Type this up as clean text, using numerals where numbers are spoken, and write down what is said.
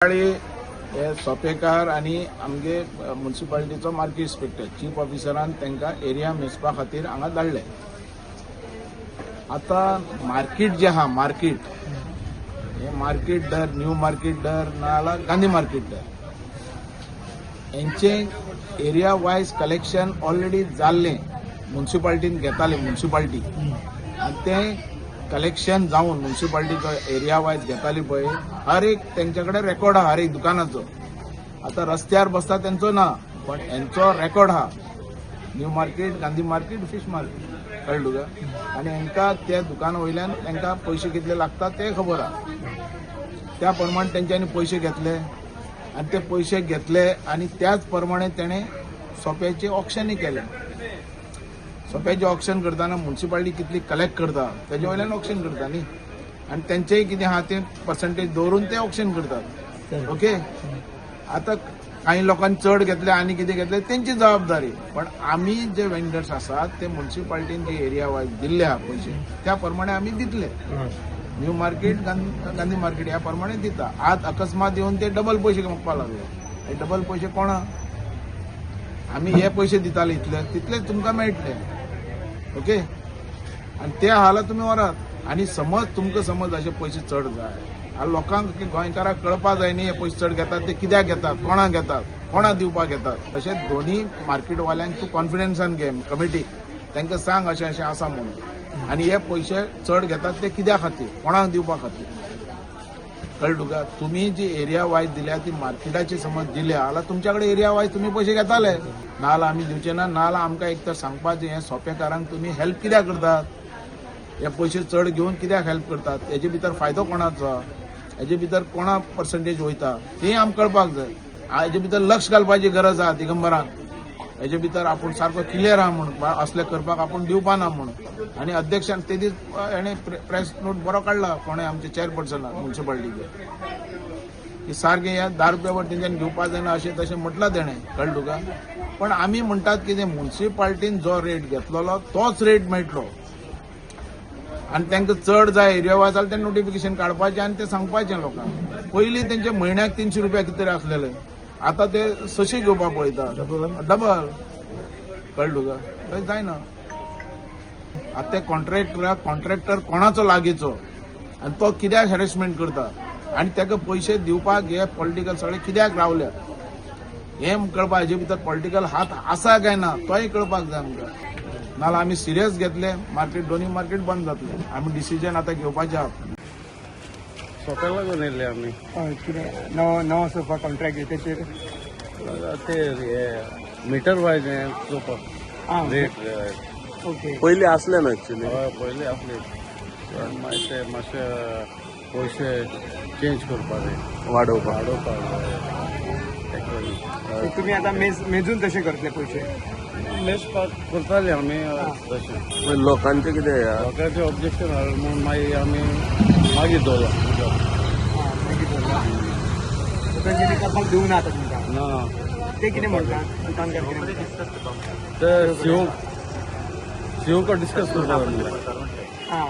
हे सोपेकार आणि आमगे म्युनिसिपालिटीचो मार्केट इन्स्पेक्टर चीफ ऑफिसरान तांकां एरिया मेजपा खातीर हांगा धाडले. आता मार्केट जे आहा मार्केट हे मार्केट दर न्यू मार्केट दर नाल्यार गांधी मार्केट दर यांचे एरिया वायज कलेक्शन ऑलरेडी जाल्ले म्युनिसिपालिटीन घेताले म्युनिसिपालिटी आणि ते कलेक्शन जाऊन म्युनिसिपालिटीचो एरिया वायज घेताली पळय हर एक त्यांच्याकडे रेकॉर्ड आहा हर एक दुकानाचो. आता रस्त्यार बसता त्यांचो ना पण यांचो रेकॉर्ड आहा new market Gandhi market fish market कळ्ळें का. आणि हांकां त्या दुकाना वयल्यान तांकां पयशे कितले लागतात ते खबर आहा. त्या प्रमाणे तेंच्यांनी पयशे घेतले आणि ते पयशे घेतले आणि त्याच प्रमाणे तेणें सोप्याचे ऑक्शनय केले. सोप्याचे ऑक्शन करताना म्युनिसिपालिटी कितली कलेक्ट करता त्याच्या वयल्यान ऑक्शन करता न्ही आणि तेंचेय कितें आहा ते पर्संटेज दवरून ते ऑक्शन करतात. ओके. आता काही लोकांनी चढ घेतले आणि कितें घेतले तेंची जबाबदारी पण आमी जे वेंडर्स आसात ते म्युनिसिपालिटीन जे एरिया वायज दिल्ले आहा पयशे त्या प्रमाणे आमी दितले. न्यू मार्केट गांधी मार्केट ह्या प्रमाणे दिता. आज अकस्मात येवन ते डबल पयशे मागपाक लागले. हे डबल पयशे कोणा आमी हे पयशे दिताले इतले तितलेच तुमकां मेळटले. ओके. आणि ते हाला तुम्ही व्हरात आणि समज असे पयशे चढ जाय लोकांक गोंयकारांक कळपाक जाय न्ही हे पयशे चढ घेतात ते कित्याक घेतात कोणा दिवपाक घेतात. तशेंच दोन्ही मार्केटवाल्यांक तूं कॉन्फिडन्सान घे कमिटी तांकां सांग अशें अशें आसा म्हणून आणि हे पयशे चढ घेतात ते कित्या खातीर कोणाक दिवपा खातीर. कळ्ळें तुका. तुम्ही जी एरिया वायज दिल्या ती मार्केटाची समज दिल्या जाल्यार तुमच्याकडे एरिया वायज तुम्ही पयशे घेताले नाल्यार आमी दिवचे ना नाल्यार आमकां एक तर सांगपाचें हे सोपेकारांक तुम्ही हेल्प कित्याक करतात हे पयशे चढ घेवन कित्याक हेल्प करतात हेजे भितर फायदो कोणाचो हेजे भितर कोणा पर्संटेज वयता तें आमकां कळपाक जाय. हेजे भितर लक्ष घालपाची गरज आहा दिगंबरांक. हेजे भितर आपूण सारको क्लियर आहा म्हणून असले करपाक आपूण दिवपा ना म्हणून. आणि अध्यक्षान ते दीस हेणे प्रेस नोट बरो काडला कोणे आमचे चेअरपर्सनाक म्युनिसिपालिटीचे की सारखे ह्या 10 रुपया वर तेंच्यानी घेवपाक जायना अशें तशें म्हटलां तेणें. कळ्ळें तुका. पण आमी म्हणटात की म्युनिसिपालिटीन जो रेट घेतलेलो तोच रेट मेळटलो आणि तांकां चढ जाय एरिया वायज जाल्यार तें नोटिफिकेशन काडपाचें आणि ते सांगपाचें लोकांक. पयलीं तेंचे म्हयन्याक 300 रुपया कितें तरी आसलेले आता ते 600 घेवपाक पळयता डबल. कळ्ळें तुका. थंय जायना. आता ते कॉन्ट्रॅक्टर कोणाचो लागींचो आणि तो कित्याक हॅरेसमेंट करता आणि ताका पयशे दिवपाक हे पॉलिटिकल सगळे कित्याक रावल्या हें कळपाक हेजे भितर पॉलिटिकल हात आसा काय ना तोय कळपाक जाय आमकां. नाल्यार आमी सिरियस घेतले मार्केट दोन्ही मार्केट बंद जातले. आमी डिसिजन आता घेवपाचे आहात. सोप्या लागून येयल्ले आमी. कितें नवो सोफा कॉन्ट्रॅक्ट तेचेर ते मिटर वायज हें चोवपाक रेट. ओके. पयलीं असले ना एक्चुली. हय पयलीं असले मागीर ते मातशे पयशे चेंज करपाक जाय वाडोवपाक तुम्ही आता मेजून तशें करतले पयशे मेजपाक करताले आमी तशें. लोकांचे कितें लोकांचे ऑब्जेक्शन म्हणून मागीर आमी मागीर दवरला तेंच्यांनी करपाक दिवना आतां तुमकां. ना ते कितें म्हणटा दुकानकार ते सीओ डिस्कस करपाक. आं